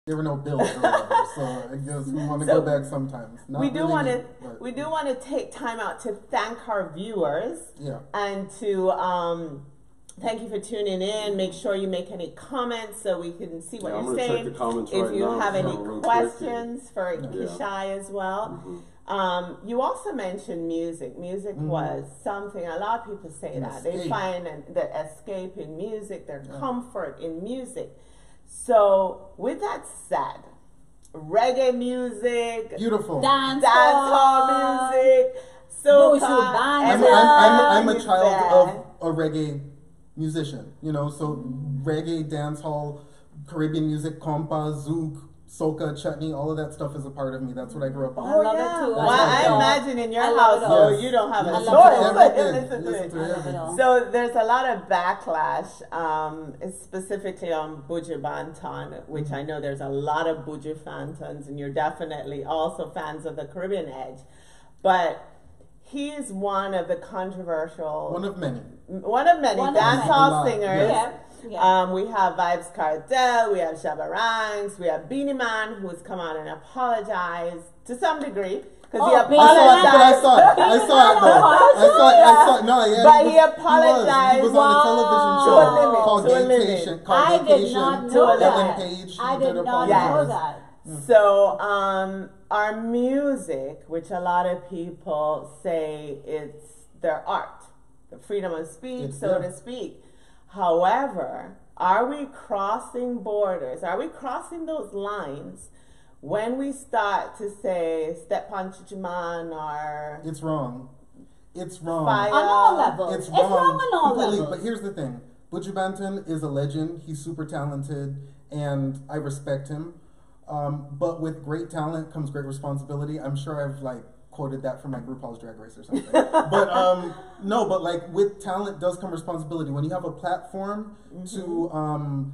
there were no bills or whatever. So I guess we want to go back sometimes. Not we do really want me, to. but We do want to take time out to thank our viewers. yeah. And to thank you for tuning in. Make sure you make any comments so we can see what I'm you're gonna saying. check the comments If right you now, have any real quick. questions for Yeah. Kishi as well. You also mentioned music. Music was something, a lot of people say that. They escape. find the escape in music, their comfort in music. So, with that said, reggae music, Beautiful. dancehall music, soca, Buju Banton. I'm a everyone is child there. of a reggae musician, you know, so reggae, dancehall, Caribbean music, compa, zouk, soca, chutney, all of that stuff is a part of me. That's what I grew up on. Oh, love it yeah. too. Well, I I love it. imagine in your I love it household all. you don't have a Yes. choice Listen but to to everything. listen to Listen to it. everything. all. So there's a lot of backlash, specifically on Buju Banton, which I know there's a lot of Buju Bantons, and you're definitely also fans of the Caribbean Edge. But he is one of the controversial, One of many. dancehall many. singers. Yeah. Yeah. We have Vibes Cartel, we have Shabba Ranks, we have Beanie Man, who has come out and apologized to some degree. Because he Oh, I saw it, but I apologized. saw it. I saw it though. I saw it. No, yeah. But he was apologized. He was on a television To show a limit, called to a limit. Vacation. I Called did Vacation. not To a know limit. Ellen that. Page. I He did did not apologize. know that. So, our music, which a lot of people say it's their art, the freedom of speech, It's so there. to speak. However, are we crossing borders? Are we crossing those lines when we start to say step on Chichiman or It's wrong. It's wrong. fire? On all levels. It's It's wrong on all completely. levels. But here's the thing: Buju Banton is a legend. He's super talented, and I respect him. But with great talent comes great responsibility. I'm sure I've quoted that from like RuPaul's Drag Race or something. But no, but like with talent does come responsibility. When you have a platform to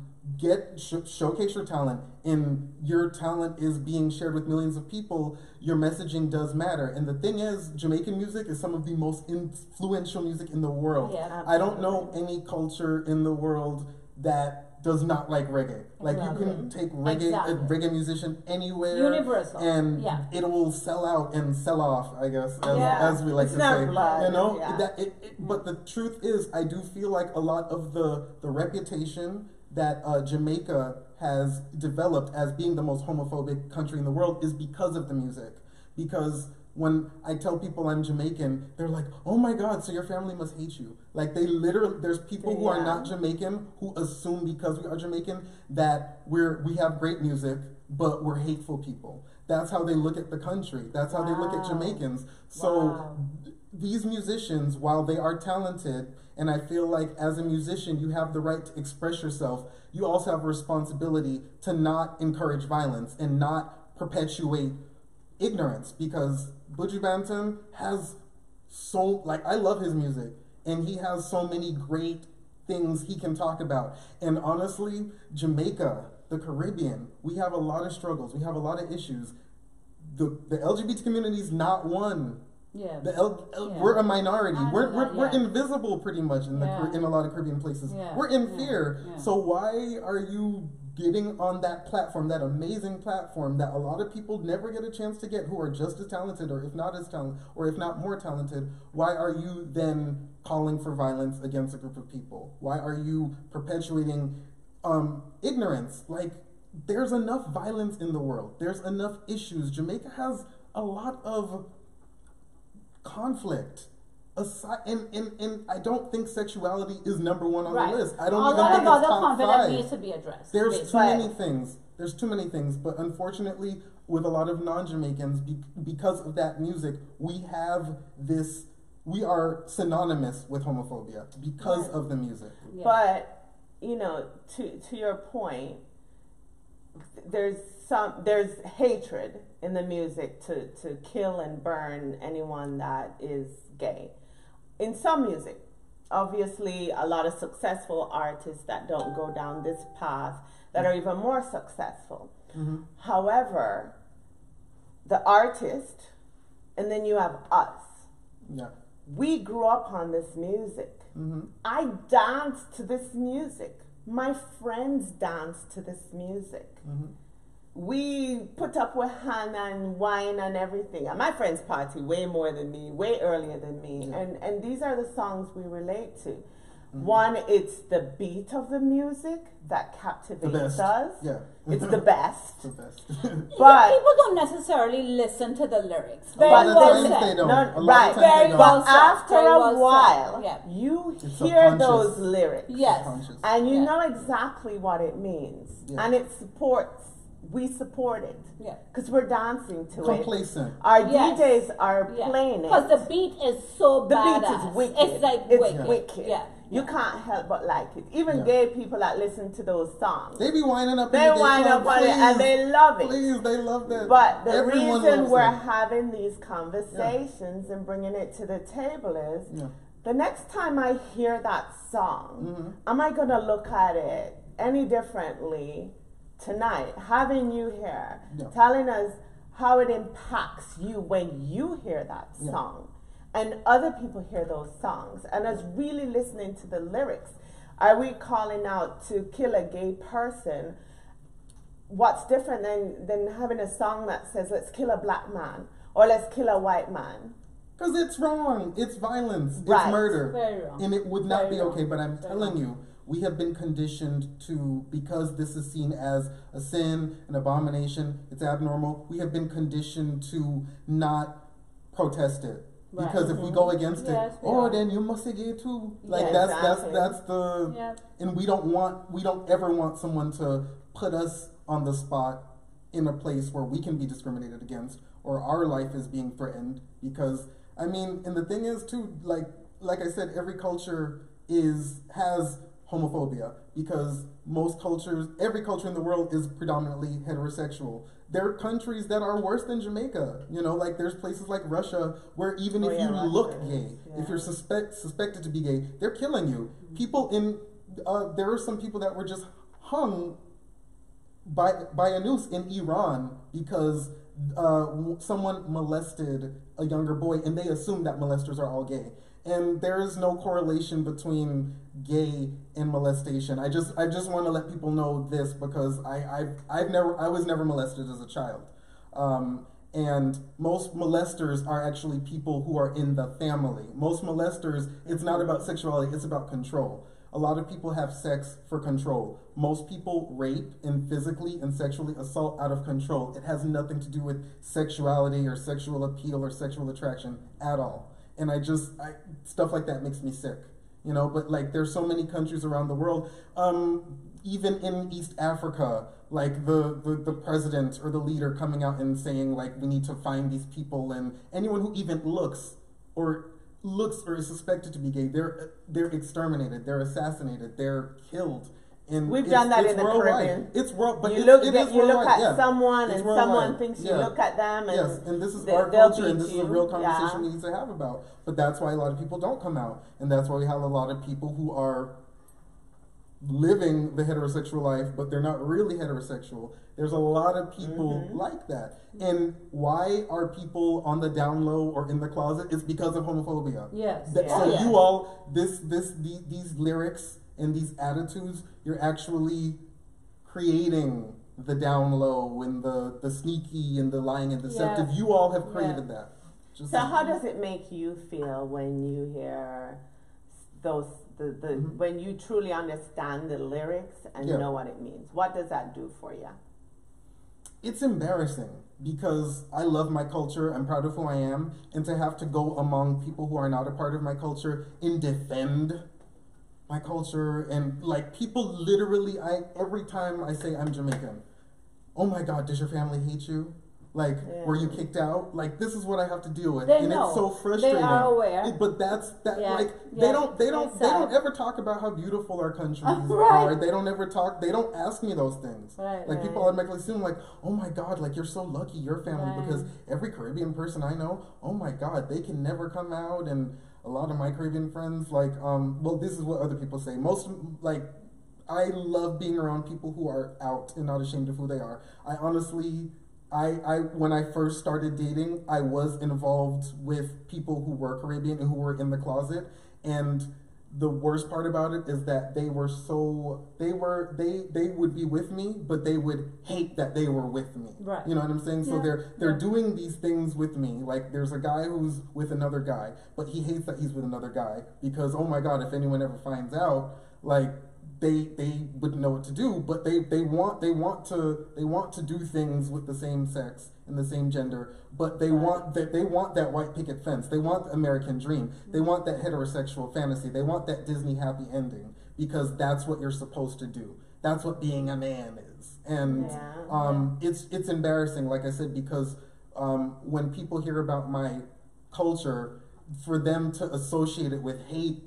showcase your talent, and your talent is being shared with millions of people, your messaging does matter. And the thing is, Jamaican music is some of the most influential music in the world. Yeah, I don't know any culture in the world that does not like reggae. Like you can take reggae, Exactly. a reggae musician anywhere, Universal. and Yeah. it will sell out and sell off. I guess Yeah. as we like It's to not say, blood, you know. yeah. But the truth is, I do feel like a lot of the reputation that Jamaica has developed as being the most homophobic country in the world is because of the music. Because when I tell people I'm Jamaican, they're like, "Oh my God, so your family must hate you." Like they literally, there's people who are Yeah. not Jamaican who assume because we are Jamaican that we have great music, but we're hateful people. That's how they look at the country. That's how they look at Wow. Jamaicans. So Wow. these musicians, while they are talented, and I feel like as a musician, you have the right to express yourself, you also have a responsibility to not encourage violence and not perpetuate ignorance, because Buju Banton has I love his music, and he has so many great things he can talk about. And honestly, Jamaica, the Caribbean, we have a lot of struggles. We have a lot of issues. The LGBT community is not one. Yeah. We're a minority. I know We're that, yeah. invisible pretty much in Yeah. in a lot of Caribbean places. Yeah. We're in Yeah. fear. Yeah. So why are you getting on that platform, that amazing platform that a lot of people never get a chance to get, who are just as talented, or if not as talented, or if not more talented? Why are you then calling for violence against a group of people? Why are you perpetuating ignorance? Like, there's enough violence in the world. There's enough issues. Jamaica has a lot of conflict. And I don't think sexuality is number one on Right. the list. I don't A even lot think of it's other top conflict five. needs to be addressed. There's too basically. many things. There's too many things. But unfortunately, with a lot of non-Jamaicans, because of that music, we have this. We are synonymous with homophobia because of the music. Yeah. But to your point, there's hatred in the music to kill and burn anyone that is gay. In some music, obviously, a lot of successful artists that don't go down this path that are even more successful. Mm-hmm. However, the artist, and then you have us. Yeah. We grew up on this music. Mm-hmm. I danced to this music. My friends danced to this music. Mm-hmm. we put up with hand and wine and everything. And my friends party way more than me, way earlier than me. Yeah. And these are the songs we relate to. One, it's the beat of the music that captivates us. Yeah. It's the best. The best. But people don't necessarily listen to the lyrics. A lot of well times said. they don't. No, A lot right. of times they Very don't. well But said. after Very a well said. while, Yeah. you It's hear subconscious. those lyrics. Yes. Conscious. And you Yeah. know exactly what it means. Yeah. And it supports, we support it. Yeah. Because we're dancing to it. Complacent. Our Yes. DJs are Yeah. playing it. Because the beat is so The badass. beat is wicked. It's like It's wicked. Yeah. You can't help but like it. Even Yeah. gay people that listen to those songs, They be winding up. they in the wind club, up on it and please. they love it. Please, they love that. But the Everyone reason loves we're it. having these conversations and bringing it to the table is Yeah. the next time I hear that song, Mhm. am I going to look at it any differently tonight? Having you here, Yeah. telling us how it impacts you when you hear that Yeah. song, and other people hear those songs, and us really listening to the lyrics. Are we calling out to kill a gay person? What's different than having a song that says, let's kill a black man or let's kill a white man? Because it's wrong. It's violence. Right. It's murder. Very wrong. And it would not Very be wrong. okay. But I'm Very telling wrong. you, we have been conditioned to, because this is seen as a sin, an abomination, it's abnormal, we have been conditioned to not protest it. Right. Because if we go against Yes, it, we oh, are. then you must be gay too. Like Yeah, that's exactly. that's the Yeah. and we don't ever want someone to put us on the spot in a place where we can be discriminated against or our life is being threatened. Because I mean, and the thing is too, like I said, every culture has homophobia because every culture in the world is predominantly heterosexual. There are countries that are worse than Jamaica. You know, like there's places like Russia where even if you Russia look is, gay, yeah. if you're suspected to be gay, they're killing you. People there are some people that were just hung by a noose in Iran because someone molested a younger boy, and they assume that molesters are all gay. And there is no correlation between gay and molestation. I just want to let people know this because I was never molested as a child. And most molesters are actually people who are in the family. Most molesters, it's not about sexuality, it's about control. A lot of people have sex for control. Most people rape and physically and sexually assault out of control. It has nothing to do with sexuality or sexual appeal or sexual attraction at all. And stuff like that makes me sick, you know, but like there's so many countries around the world, even in East Africa, like the president or the leader coming out and saying like, we need to find these people, and anyone who even looks or is suspected to be gay, they're exterminated, they're assassinated, they're killed. And We've done that in the worldwide. Caribbean. It's world, but you it look is at worldwide, yeah. someone, It's and worldwide. someone thinks you Yeah. look at them, and yes, and this is they- our they'll culture, and beat this is a you. real conversation Yeah. we need to have about. But that's why a lot of people don't come out, and that's why we have a lot of people who are living the heterosexual life, but they're not really heterosexual. There's a lot of people like that. And why are people on the down low or in the closet? It's because of homophobia. Yes. So yes. you all, these lyrics and these attitudes, you're actually creating the down low and the sneaky and the lying and deceptive. Yeah. You all have created that. Just So how does it make you feel when you hear those when you truly understand the lyrics and Yeah. know what it means? What does that do for you? It's embarrassing because I love my culture, I'm proud of who I am, and to have to go among people who are not a part of my culture and defend my culture, and like people literally, every time I say I'm Jamaican, oh my God, does your family hate you? Like, were you kicked out? Like, this is what I have to deal with, They and know. it's so frustrating. They are aware. But that's that. Yeah. Like, Yeah. they It's don't sad. ever talk about how beautiful our countries Right. are. They don't ever talk. They don't ask me those things. Right, Like right. people automatically assume, like, oh my God, like you're so lucky, your family, Right. because every Caribbean person I know, oh my God, they can never come out, and a lot of my Caribbean friends, like, well, this is what other people say. Most, like, I love being around people who are out and not ashamed of who they are. I honestly, when I first started dating, I was involved with people who were Caribbean and who were in the closet, and the worst part about it is that they would be with me, but they would hate that they were with me. Right. You know what I'm saying? So they're doing these things with me. Like there's a guy who's with another guy, but he hates that he's with another guy because, oh my God, if anyone ever finds out, like they wouldn't know what to do. But they want to do things with the same sex and the same gender, but they want that white picket fence. They want the American dream. They want that heterosexual fantasy. They want that Disney happy ending because that's what you're supposed to do. That's what being a man is. And it's embarrassing, like I said, because when people hear about my culture, for them to associate it with hate,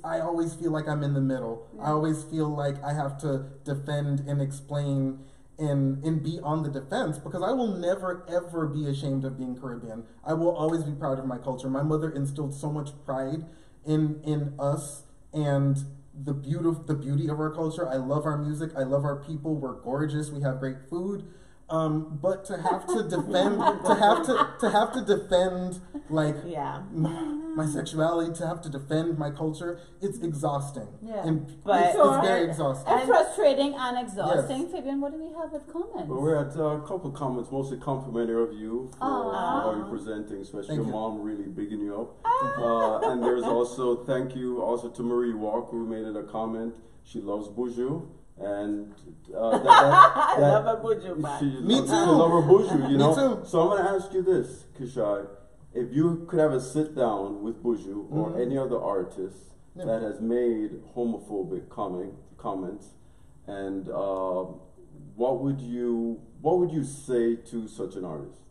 I always feel like I'm in the middle. I always feel like I have to defend and explain and be on the defense because I will never ever be ashamed of being Caribbean. I will always be proud of my culture. My mother instilled so much pride in us and the beauty of our culture. I love our music. I love our people. We're gorgeous. We have great food. But to have to defend, to have to defend like my sexuality, to have to defend my culture, it's exhausting. Yeah. But it's very exhausting. And frustrating and exhausting. Yes. Fabian, what do we have with comments? Well, we're at a couple of comments, mostly complimentary of you for how you're presenting, especially your mom really bigging you up. And there's also, thank you also to Marie Walker who made it a comment. She loves Buju. And I love a Buju man. Me too. I love a Buju, you know. Me too. So I'm gonna ask you this, Kishai. If you could have a sit down with Buju or any other artist that has made homophobic comments, and what would you say to such an artist?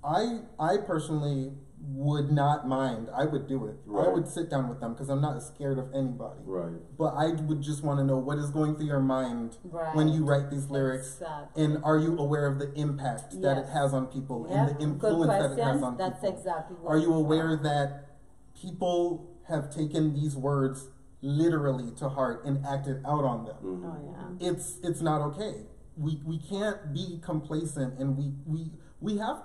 I personally would not mind. I would do it. Right. I would sit down with them because I'm not scared of anybody. Right. But I would just want to know what is going through your mind when you write these lyrics, and are you aware of the impact that it has on people and the influence that it has on people? That's exactly what are you aware that people have taken these words literally to heart and acted out on them? Mm-hmm. Oh yeah. It's not okay. We can't be complacent, and we have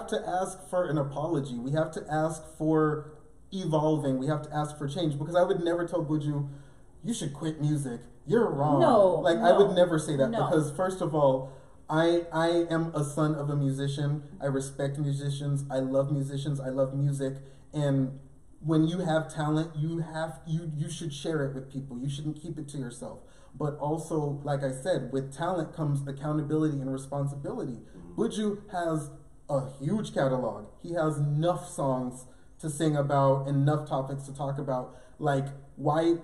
to ask for an apology. We have to ask for evolving. We have to ask for change, because I would never tell Buju, you should quit music. You're wrong. I would never say that because first of all, I am a son of a musician. I respect musicians. I love musicians. I love music. And when you have talent, you should share it with people. You shouldn't keep it to yourself. But also, like I said, with talent comes accountability and responsibility. Buju has a huge catalog. He has enough songs to sing about, enough topics to talk about. Like, why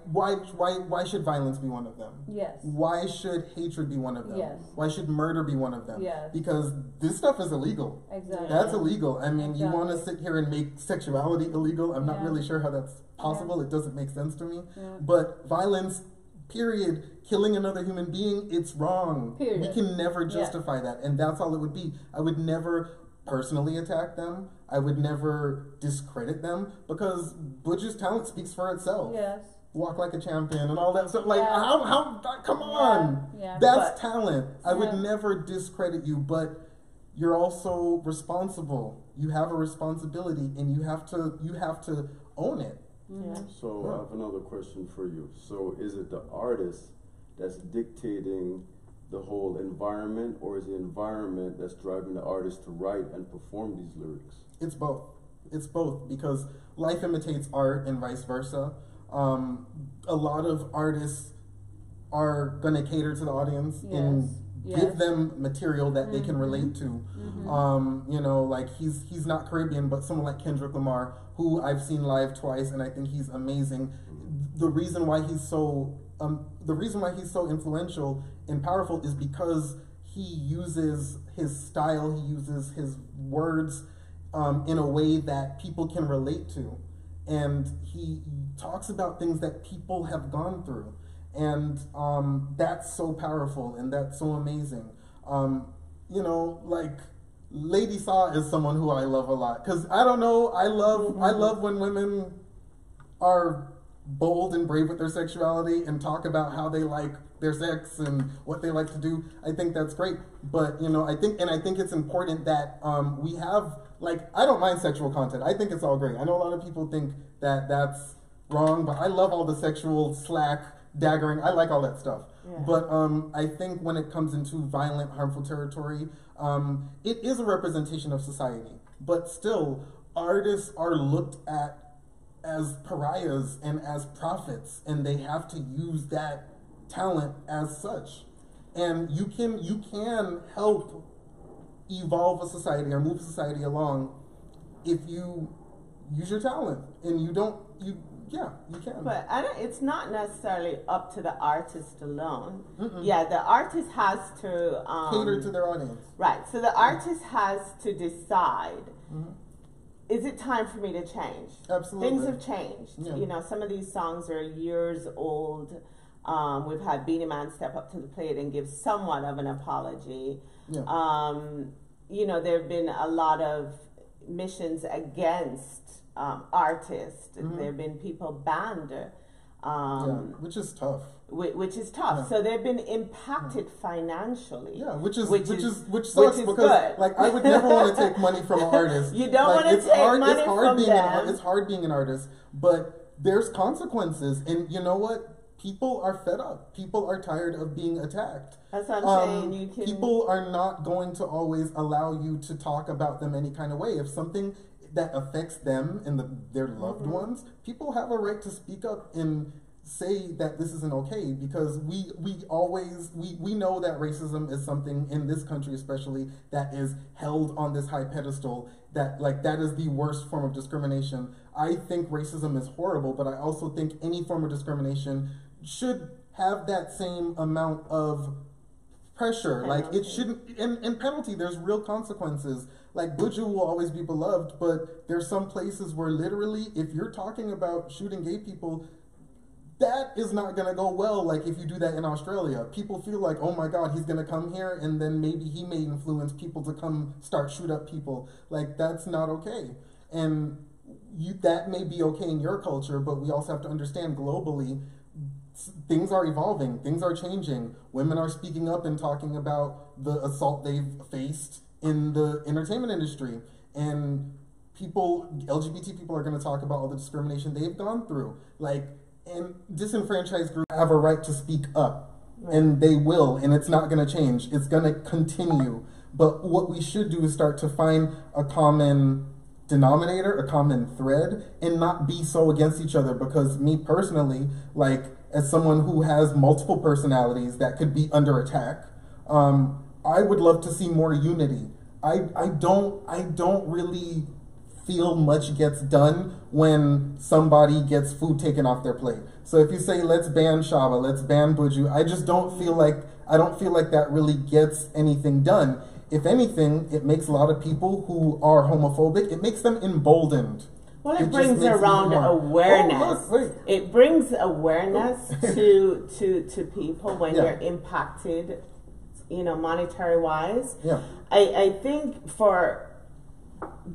should violence be one of them? Yes. Why should hatred be one of them? Yes. Why should murder be one of them? Yes. Because this stuff is illegal. Exactly. That's illegal. I mean, you want to Exactly. sit here and make sexuality illegal? I'm not really sure how that's possible. It doesn't make sense to me. But violence, period, killing another human being, it's wrong. Period. We can never justify that. And that's all it would be. I would never personally attack them. I would never discredit them, because Buju's talent speaks for itself. Yes. Walk like a champion and all that stuff. Like, how come on. Yeah. That's talent. I would never discredit you, but you're also responsible. You have a responsibility, and you have to own it. Yeah. So I have another question for you. So is it the artist that's dictating the whole environment, or is the environment that's driving the artist to write and perform these lyrics? It's both. It's both, because life imitates art and vice versa. A lot of artists are going to cater to the audience and give them material that they can relate to. You know, like he's not Caribbean, but someone like Kendrick Lamar, who I've seen live twice, and I think he's amazing. The reason why he's so influential and powerful is because he uses his style, he uses his words in a way that people can relate to. And he talks about things that people have gone through. And that's so powerful, and that's so amazing. You know, like, Lady Saw is someone who I love a lot. Because, I don't know, I love when women are bold and brave with their sexuality and talk about how they like their sex and what they like to do. I think that's great. But, you know, I think it's important that we have, like, I don't mind sexual content. I think it's all great. I know a lot of people think that wrong, but I love all the sexual slack, daggering. I like all that stuff. Yeah. But I think when it comes into violent, harmful territory, it is a representation of society. But still, artists are looked at as pariahs and as prophets, and they have to use that talent as such. And you can help evolve a society or move a society along if you use your talent, and you can. But it's not necessarily up to the artist alone. Yeah, the artist has to cater to their audience. Right. So the artist has to decide. Is it time for me to change? Absolutely. Things have changed. Yeah. You know, some of these songs are years old. We've had Beanie Man step up to the plate and give somewhat of an apology. Yeah. You know, there have been a lot of missions against artists. There have been people banned. Which is tough. Which is tough. Yeah. So they've been impacted financially. Yeah, which sucks because good. Like I would never want to take money from an artist. You don't want to take money from them. It's hard being an artist, but there's consequences, and you know what? People are fed up. People are tired of being attacked. That's what I'm saying. People are not going to always allow you to talk about them any kind of way. If something that affects them and their loved ones, people have a right to speak up and say that this isn't okay, because we know that racism is something in this country especially that is held on this high pedestal, that is the worst form of discrimination. I think racism is horrible, but I also think any form of discrimination should have that same amount of pressure. Penalty. Like it shouldn't, and penalty, there's real consequences. Like Buju will always be beloved, but there's some places where literally if you're talking about shooting gay people, that is not going to go well. Like if you do that in Australia, people feel like, oh my God, he's going to come here and then maybe he may influence people to come start shoot up people. Like that's not okay. And that may be okay in your culture, but we also have to understand globally, things are evolving, things are changing. Women are speaking up and talking about the assault they've faced in the entertainment industry. And LGBT people are going to talk about all the discrimination they've gone through. And disenfranchised groups have a right to speak up, and they will, and it's not going to change. It's going to continue. But what we should do is start to find a common denominator, a common thread, and not be so against each other. Because me personally, as someone who has multiple personalities that could be under attack, I would love to see more unity. I don't really feel much gets done when somebody gets food taken off their plate. So if you say, let's ban Shaba, let's ban Buju, I just don't feel like that really gets anything done. If anything, it makes a lot of people who are homophobic, it makes them emboldened. Well, it brings around awareness. It brings awareness to people when you're impacted, monetary wise. Yeah. I think for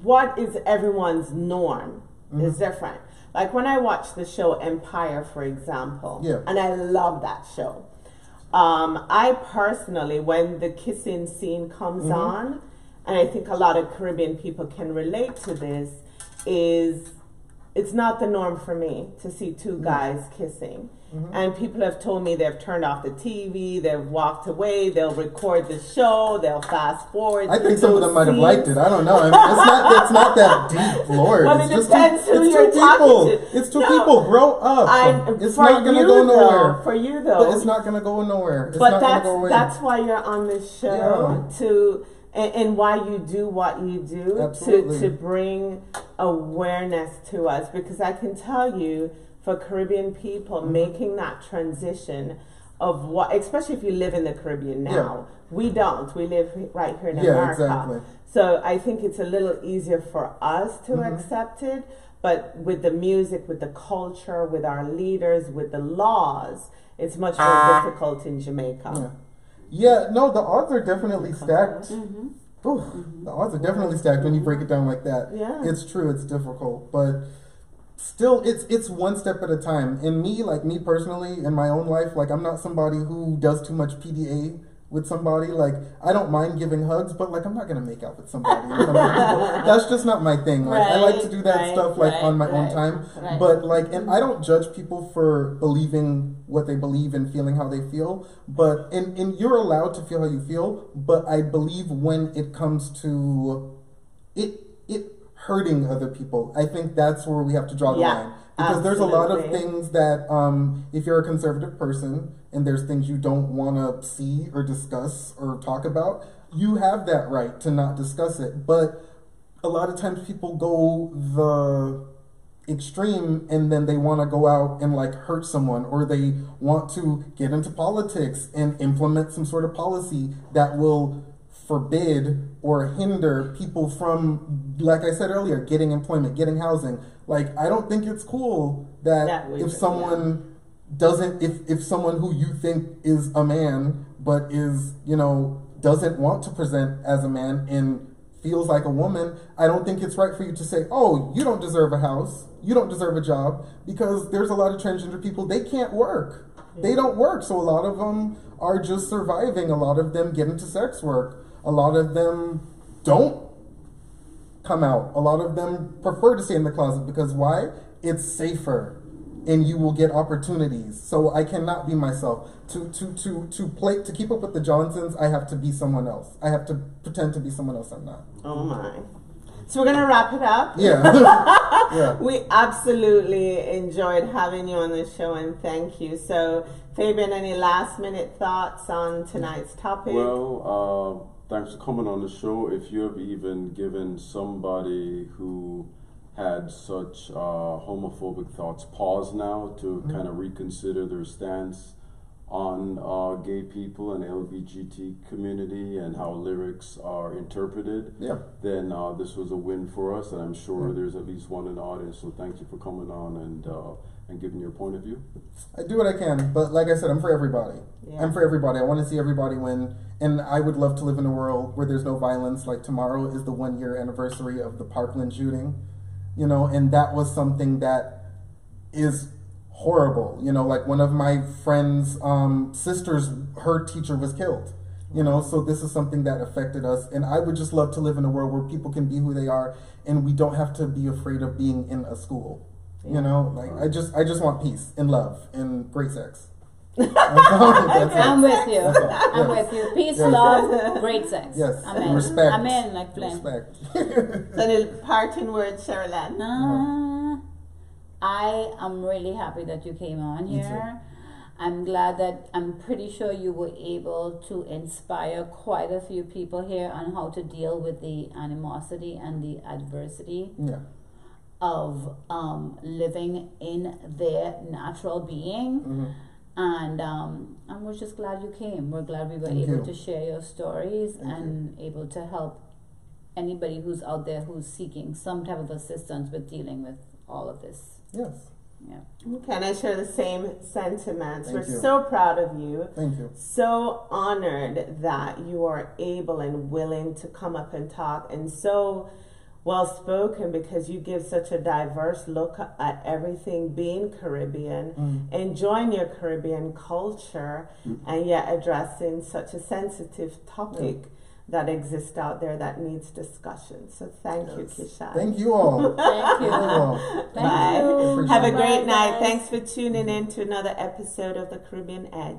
what is everyone's norm is different. Like when I watch the show Empire, for example, and I love that show. I personally, when the kissing scene comes on, and I think a lot of Caribbean people can relate to this, it's not the norm for me to see two guys kissing. And people have told me they've turned off the TV, they've walked away, they'll record the show, they'll fast forward. I think some of them might have liked it. I don't know. I mean, it's not that deep, Lord. Well, it depends who you're talking to. It's two people. Grow up. It's not going to go nowhere. For you, though. But it's not going to go nowhere. But that's why you're on this show, and why you do what you do, to bring awareness to us. Because I can tell you, for Caribbean people, making that transition of what, especially if you live in the Caribbean now, we don't. We live right here in America. Exactly. So I think it's a little easier for us to accept it. But with the music, with the culture, with our leaders, with the laws, it's much more difficult in Jamaica. Yeah, no, the odds are definitely stacked. The odds are definitely stacked when you break it down like that. Yeah. It's true, it's difficult, but still, it's one step at a time. And me personally, in my own life, I'm not somebody who does too much PDA with somebody. Like, I don't mind giving hugs, but like, I'm not gonna make out with somebody. In front of people. That's just not my thing. Like, I like to do that stuff like on my own time. But like, and I don't judge people for believing what they believe and feeling how they feel. But and you're allowed to feel how you feel. But I believe when it comes to it hurting other people, I think that's where we have to draw the line. Because there's a lot of things that, if you're a conservative person and there's things you don't want to see or discuss or talk about, you have that right to not discuss it. But a lot of times people go the extreme and then they want to go out and like hurt someone, or they want to get into politics and implement some sort of policy that will forbid or hinder people from, like I said earlier, getting employment, getting housing. Like, I don't think it's cool that if someone doesn't, if someone who you think is a man, but is, you know, doesn't want to present as a man and feels like a woman, I don't think it's right for you to say, oh, you don't deserve a house, you don't deserve a job, because there's a lot of transgender people, they can't work. They don't work, so a lot of them are just surviving. A lot of them get into sex work. A lot of them don't come out. A lot of them prefer to stay in the closet because why? It's safer, and you will get opportunities. So I cannot be myself. To keep up with the Johnsons, I have to be someone else. I have to pretend to be someone else I'm not. Oh my. So we're gonna wrap it up. Yeah. Yeah. We absolutely enjoyed having you on the show, and thank you. So Fabian, any last minute thoughts on tonight's topic? Well, thanks for coming on the show. If you have even given somebody who had such homophobic thoughts pause now to kind of reconsider their stance on gay people and LGBT community and how lyrics are interpreted, then this was a win for us, and I'm sure there's at least one in the audience. So thank you for coming on and giving your point of view. I do what I can, but like I said, I'm for everybody. I'm for everybody. I want to see everybody win, and I would love to live in a world where there's no violence. Like, tomorrow is the 1-year anniversary of the Parkland shooting, you know, and that was something that is horrible. You know, like, one of my friend's sisters, her teacher was killed, you know, so this is something that affected us, and I would just love to live in a world where people can be who they are and we don't have to be afraid of being in a school. You know, like, I just want peace and love and great sex. I'm with you. I'm with you. Peace, love, great sex. Yes. Amen. Respect. Amen. Like flame. Respect. So the parting words, Sherilyn. I am really happy that you came on here. I'm glad that, I'm pretty sure you were able to inspire quite a few people here on how to deal with the animosity and the adversity of living in their natural being. And we're just glad you came. We're glad we were able to share your stories and able to help anybody who's out there who's seeking some type of assistance with dealing with all of this. Yes. Yeah. Okay, and I share the same sentiments. Thank We're you. so proud of you. Thank you. So honored that you are able and willing to come up and talk, and so well spoken, because you give such a diverse look at everything, being Caribbean, enjoying your Caribbean culture, and yet addressing such a sensitive topic that exists out there that needs discussion. So thank you, Kishi. Thank you all. Thank you. Bye. You. Have a Bye, great night. guys. Thanks for tuning in to another episode of the Caribbean Edge.